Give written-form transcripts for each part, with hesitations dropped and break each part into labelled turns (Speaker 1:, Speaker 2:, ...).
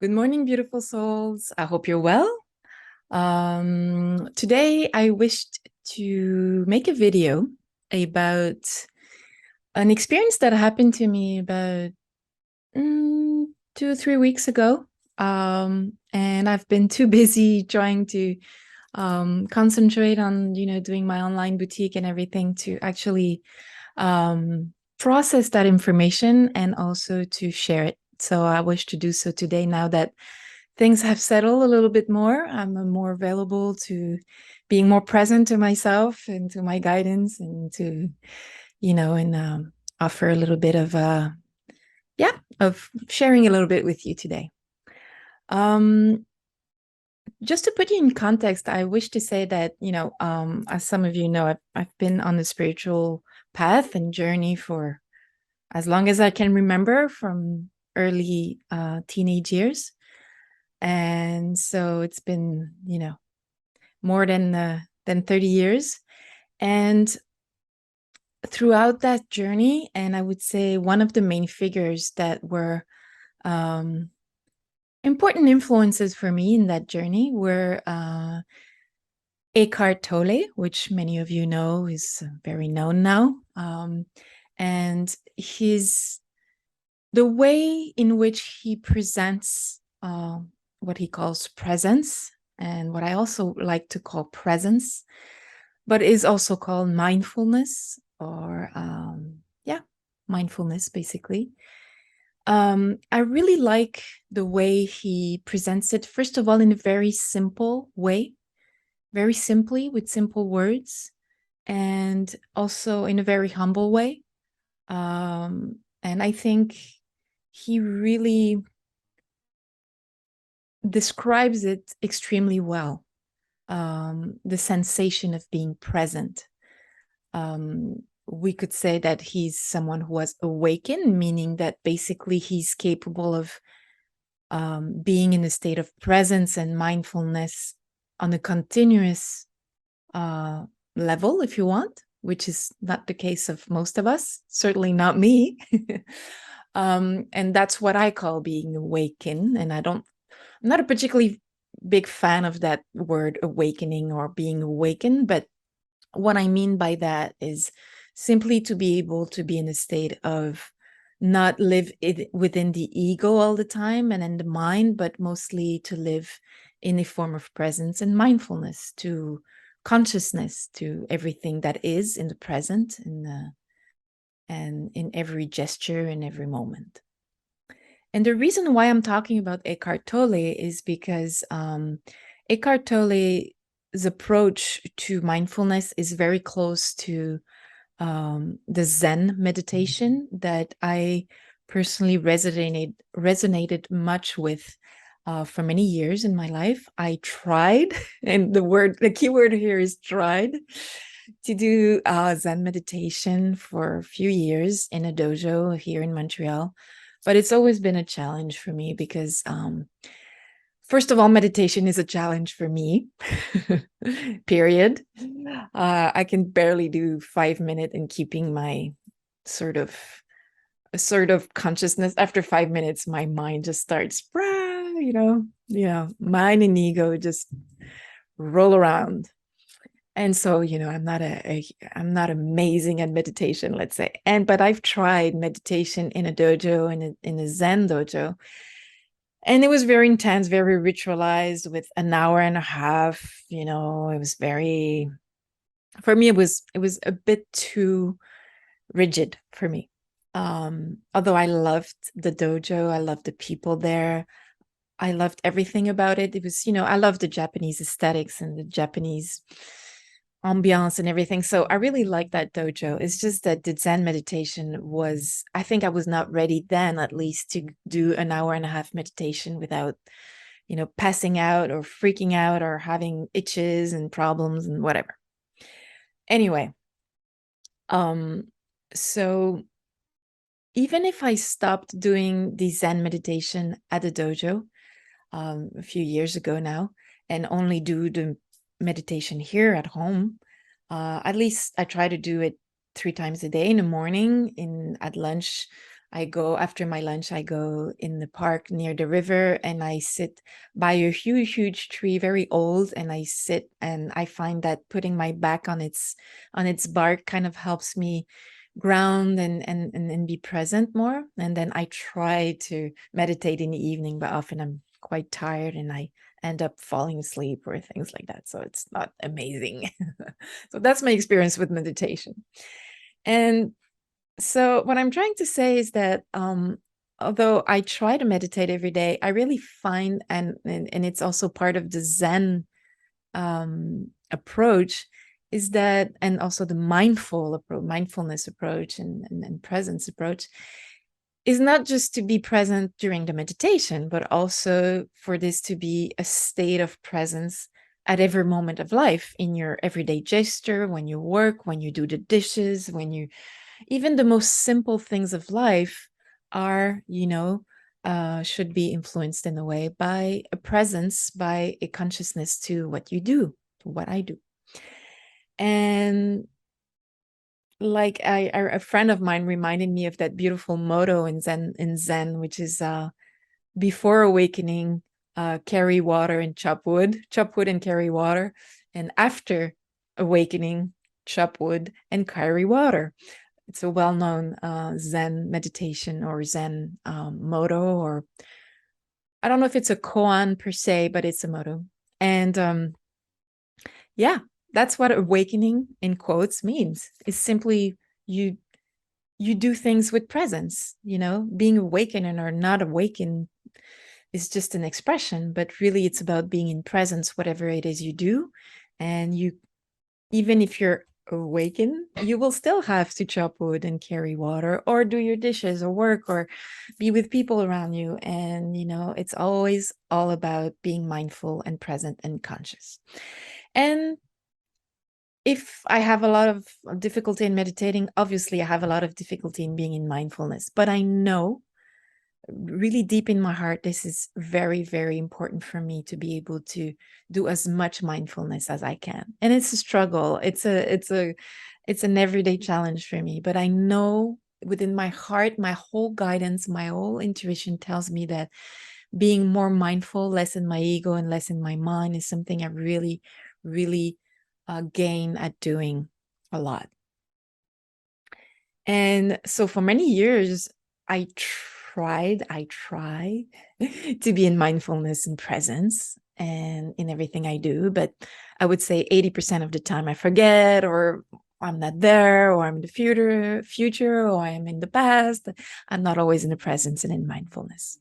Speaker 1: Good morning, beautiful souls. I hope you're well. Today, I wished to make a video about an experience that happened to me about 2 or 3 weeks ago. And I've been too busy trying to concentrate on, doing my online boutique and everything to actually process that information and also to share it. So I wish to do so today now that things have settled a little bit more. I'm more available to being more present to myself and to my guidance and to, offer a little bit of, of sharing a little bit with you today. Just to put you in context, I wish to say that, as some of you know, I've been on the spiritual path and journey for as long as I can remember, from early teenage years. And so it's been, more than 30 years. And throughout that journey, and I would say one of the main figures that were important influences for me in that journey were Eckhart Tolle, which many of you know is very known now. And the way in which he presents what he calls presence, and what I also like to call presence, but is also called mindfulness, or mindfulness, basically. I really like the way he presents it, first of all, in a very simple way, very simply, with simple words, and also in a very humble way. And I think he really describes it extremely well, the sensation of being present. We could say that he's someone who has awakened, meaning that basically he's capable of being in a state of presence and mindfulness on a continuous level, if you want, which is not the case of most of us, certainly not me. And that's what I call being awakened. And I'm not a particularly big fan of that word awakening or being awakened, but what I mean by that is simply to be able to be in a state of not live within the ego all the time and in the mind, but mostly to live in a form of presence and mindfulness, to consciousness, to everything that is in the present and in every gesture and every moment. And the reason why I'm talking about Eckhart Tolle is because Eckhart Tolle's approach to mindfulness is very close to the Zen meditation that I personally resonated much with for many years in my life. I tried, and the key word here is tried, to do Zen meditation for a few years in a dojo here in Montreal. But it's always been a challenge for me because, first of all, meditation is a challenge for me, period. I can barely do 5 minutes in keeping my sort of consciousness. After 5 minutes, my mind just starts, mind and ego just roll around. And so, I'm not amazing at meditation, let's say. But I've tried meditation in a dojo, in a Zen dojo. And it was very intense, very ritualized, with an hour and a half. It was for me, it was a bit too rigid for me. Although I loved the dojo, I loved the people there, I loved everything about it. It was, I love the Japanese aesthetics and the Japanese ambiance and everything. So I really like that dojo. It's just that the Zen meditation I think I was not ready then, at least, to do an hour and a half meditation without, passing out or freaking out or having itches and problems and whatever. Anyway, so even if I stopped doing the Zen meditation at the dojo a few years ago now, and only do the meditation here at home, at least I try to do it 3 times a day, in the morning, at lunch, I go after my lunch, I go in the park near the river and I sit by a huge, huge tree, very old, and I sit and I find that putting my back on its bark kind of helps me ground and be present more. And then I try to meditate in the evening, but often I'm quite tired and I end up falling asleep or things like that. So it's not amazing. So that's my experience with meditation. And so what I'm trying to say is that although I try to meditate every day, I really find, and it's also part of the Zen approach, is that, and also the mindfulness approach and presence approach, is not just to be present during the meditation, but also for this to be a state of presence at every moment of life, in your everyday gesture, when you work, when you do the dishes, when you, even the most simple things of life are, should be influenced in a way by a presence, by a consciousness to what you do, to what I do. And like a friend of mine reminded me of that beautiful motto in Zen, which is before awakening, carry water and chop wood and carry water, and after awakening, chop wood and carry water. It's a well-known Zen meditation or Zen motto, or I don't know if it's a koan per se, but it's a motto. And yeah, that's what awakening in quotes means. It's simply you do things with presence. Being awakened or not awakened is just an expression, but really it's about being in presence, whatever it is you do. And you, even if you're awakened, you will still have to chop wood and carry water or do your dishes or work or be with people around you. And, it's always all about being mindful and present and conscious. And if I have a lot of difficulty in meditating, obviously I have a lot of difficulty in being in mindfulness, but I know really deep in my heart, this is very, very important for me to be able to do as much mindfulness as I can. And it's a struggle. It's an everyday challenge for me, but I know within my heart, my whole guidance, my whole intuition tells me that being more mindful, less in my ego and less in my mind, is something I really, really gain at doing a lot. And so for many years, I try to be in mindfulness and presence and in everything I do. But I would say 80% of the time I forget, or I'm not there, or I'm in the future, or I'm in the past. I'm not always in the presence and in mindfulness.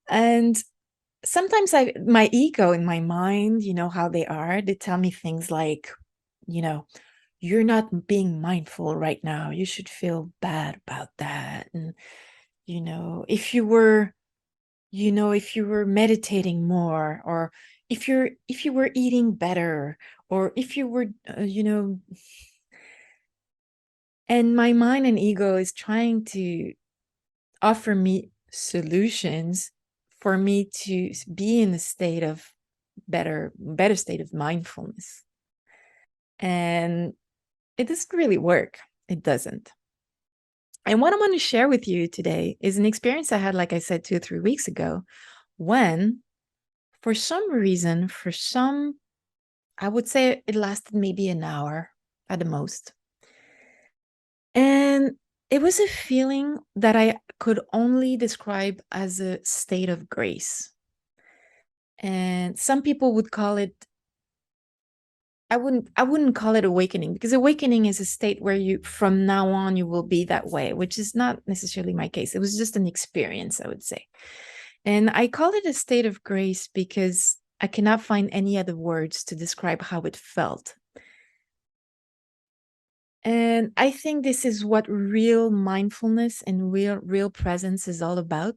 Speaker 1: And sometimes my ego and my mind, how they are, they tell me things like, you're not being mindful right now. You should feel bad about that. And, if you were meditating more, or if you were eating better, or if you were, and my mind and ego is trying to offer me solutions for me to be in a state of better state of mindfulness. And it doesn't really work. It doesn't. And what I want to share with you today is an experience I had, like I said, 2 or 3 weeks ago, when for some reason, I would say it lasted maybe an hour at the most. And it was a feeling that I could only describe as a state of grace. And some people would call it, I wouldn't call it awakening, because awakening is a state where you, from now on, you will be that way, which is not necessarily my case. It was just an experience, I would say. And I call it a state of grace because I cannot find any other words to describe how it felt. And I think this is what real mindfulness and real presence is all about.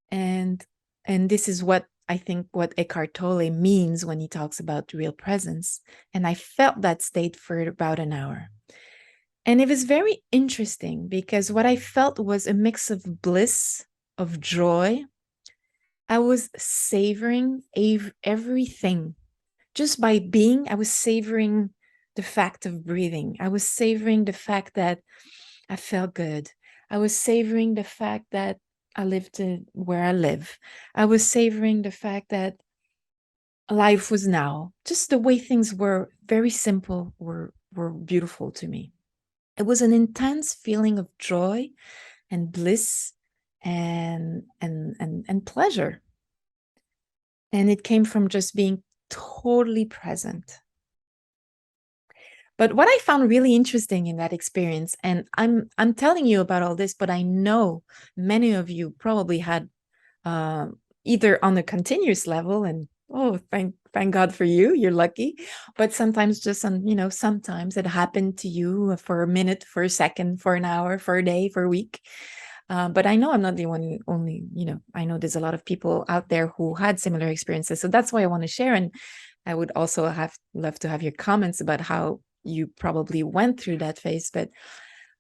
Speaker 1: And this is what I think what Eckhart Tolle means when he talks about real presence. And I felt that state for about an hour. And it was very interesting because what I felt was a mix of bliss, of joy. I was savoring everything. Just by being, I was savoring the fact of breathing. I was savoring the fact that I felt good. I was savoring the fact that I lived where I live. I was savoring the fact that life was now. Just the way things were, very simple, were beautiful to me. It was an intense feeling of joy and bliss and pleasure. And it came from just being totally present. But what I found really interesting in that experience, and I'm telling you about all this, but I know many of you probably had uh, either on a continuous level, and oh, thank God for you, you're lucky. But sometimes just on, sometimes it happened to you for a minute, for a second, for an hour, for a day, for a week. But I know I'm not the only, I know there's a lot of people out there who had similar experiences. So that's why I want to share. And I would also love to have your comments about how you probably went through that phase. But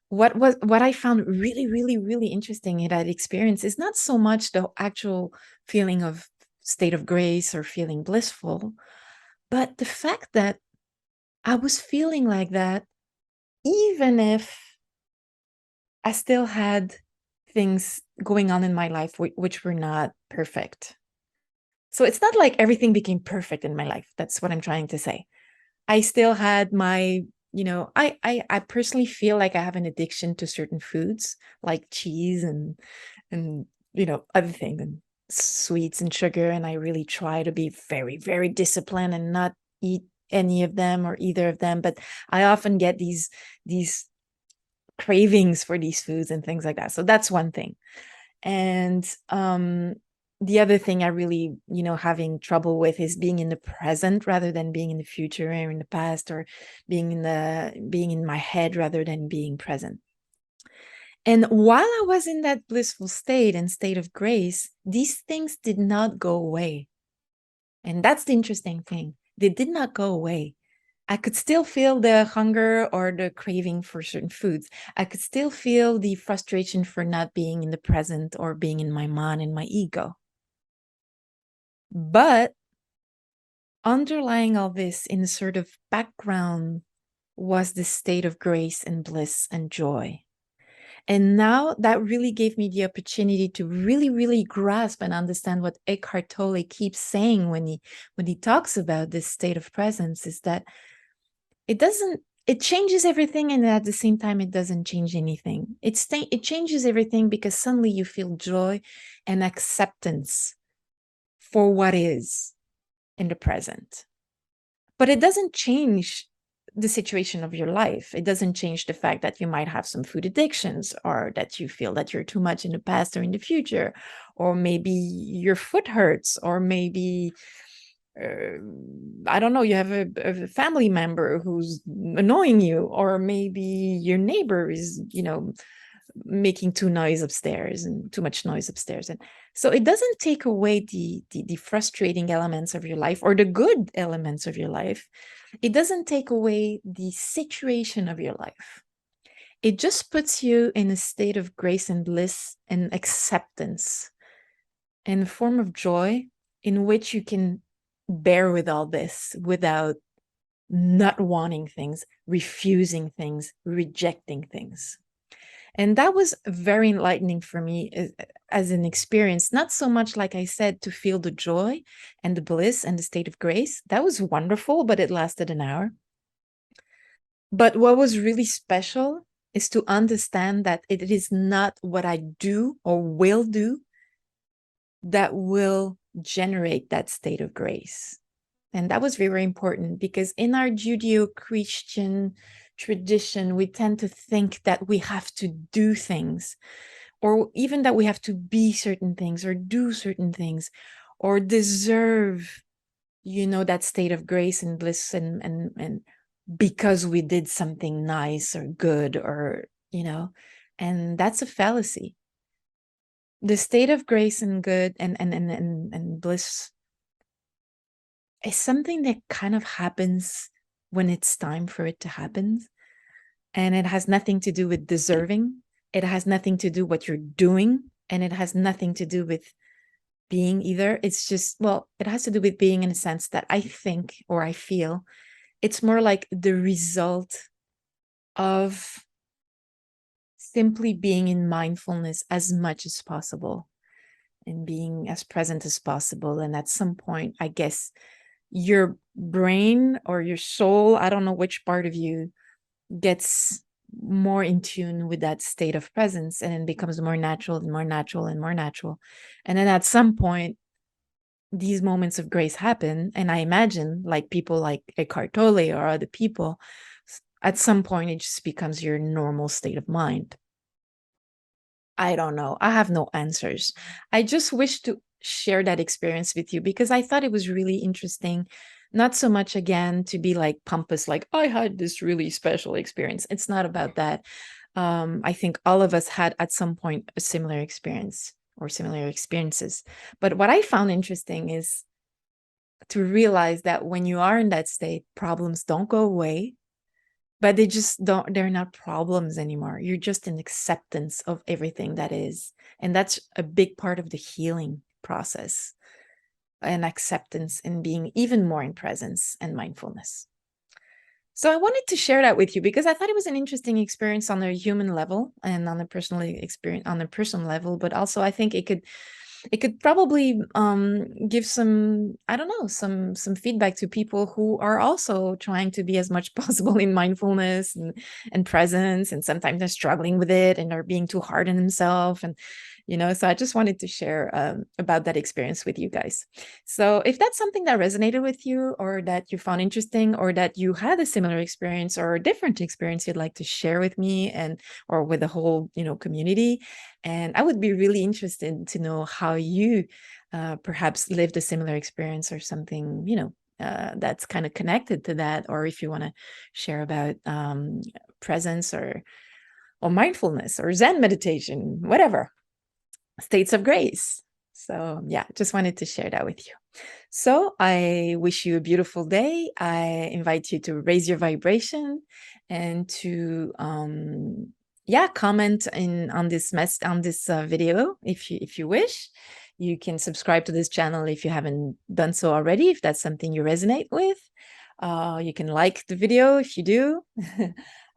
Speaker 1: what I found really, really, really interesting in that experience is not so much the actual feeling of state of grace or feeling blissful, but the fact that I was feeling like that, even if I still had things going on in my life which were not perfect. So it's not like everything became perfect in my life. That's what I'm trying to say. I still had my, I personally feel like I have an addiction to certain foods like cheese and other things and sweets and sugar. And I really try to be very, very disciplined and not eat any of them or either of them. But I often get these cravings for these foods and things like that. So that's one thing. And the other thing I really, having trouble with is being in the present rather than being in the future or in the past, or being in my head rather than being present. And while I was in that blissful state and state of grace, these things did not go away. And that's the interesting thing. They did not go away. I could still feel the hunger or the craving for certain foods. I could still feel the frustration for not being in the present or being in my mind and my ego. But underlying all this in a sort of background was the state of grace and bliss and joy. And now that really gave me the opportunity to really, really grasp and understand what Eckhart Tolle keeps saying when he talks about this state of presence, is that it changes everything, and at the same time it doesn't change anything. It changes everything because suddenly you feel joy and acceptance for what is in the present. But it doesn't change the situation of your life. It doesn't change the fact that you might have some food addictions, or that you feel that you're too much in the past or in the future, or maybe your foot hurts, or maybe I don't know, you have a family member who's annoying you, or maybe your neighbor is, making too much noise upstairs. And so it doesn't take away the frustrating elements of your life or the good elements of your life. It doesn't take away the situation of your life. It just puts you in a state of grace and bliss and acceptance, in a form of joy in which you can bear with all this without not wanting things, refusing things, rejecting things. And that was very enlightening for me as an experience. Not so much, like I said, to feel the joy and the bliss and the state of grace. That was wonderful, but it lasted an hour. But what was really special is to understand that it is not what I do or will do that will generate that state of grace. And that was very, very important, because in our Judeo-Christian tradition, we tend to think that we have to do things, or even that we have to be certain things or do certain things or deserve, that state of grace and bliss and because we did something nice or good, or, and that's a fallacy. The state of grace and good and bliss is something that kind of happens when it's time for it to happen. And it has nothing to do with deserving. It has nothing to do what you're doing. And it has nothing to do with being either. It's just, well, it has to do with being, in a sense that I think, or I feel, it's more like the result of simply being in mindfulness as much as possible and being as present as possible. And at some point, I guess your brain or your soul, I don't know which part of you, gets more in tune with that state of presence, and it becomes more natural and more natural and more natural. And then at some point, these moments of grace happen. And I imagine, like people like Eckhart Tolle or other people, at some point it just becomes your normal state of mind. I don't know. I have no answers. I just wish to share that experience with you because I thought it was really interesting. Not so much, again, to be like pompous, like I had this really special experience. It's not about that. I think all of us had at some point a similar experience or similar experiences. But what I found interesting is to realize that when you are in that state, problems don't go away, but they're not problems anymore. You're just in acceptance of everything that is. And that's a big part of the healing process, and acceptance and being even more in presence and mindfulness. So I wanted to share that with you because I thought it was an interesting experience on a human level and on a personal level, but also I think it could probably give some, I don't know, some feedback to people who are also trying to be as much possible in mindfulness and presence, and sometimes they're struggling with it and are being too hard on themselves. And so I just wanted to share about that experience with you guys. So if that's something that resonated with you, or that you found interesting, or that you had a similar experience or a different experience you'd like to share with me and or with the whole community, and I would be really interested to know how you perhaps lived a similar experience or something, that's kind of connected to that, or if you want to share about presence or mindfulness or Zen meditation, whatever, states of grace. So yeah, just wanted to share that with you. So I wish you a beautiful day. I invite you to raise your vibration and to comment on this video if you wish. You can subscribe to this channel if you haven't done so already, if that's something you resonate with. You can like the video if you do.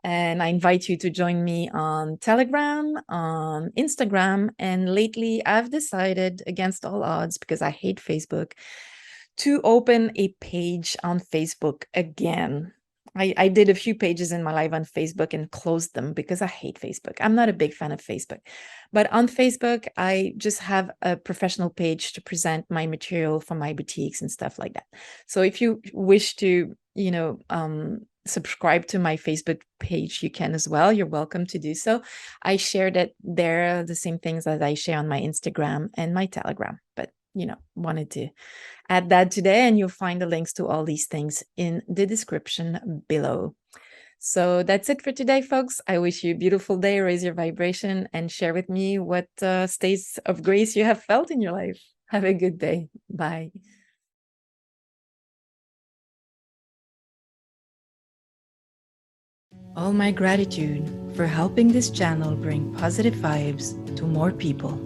Speaker 1: And I invite you to join me on Telegram, on Instagram. And lately I've decided, against all odds, because I hate Facebook, to open a page on Facebook again. I did a few pages in my life on Facebook and closed them because I hate Facebook. I'm not a big fan of Facebook. But on Facebook, I just have a professional page to present my material for my boutiques and stuff like that. So if you wish to, subscribe to my Facebook page, you can as well. You're welcome to do so. I share that there, the same things as I share on my Instagram and my Telegram. But, wanted to add that today, and you'll find the links to all these things in the description below. So that's it for today, folks. I wish you a beautiful day. Raise your vibration and share with me what states of grace you have felt in your life. Have a good day. Bye. All my gratitude for helping this channel bring positive vibes to more people.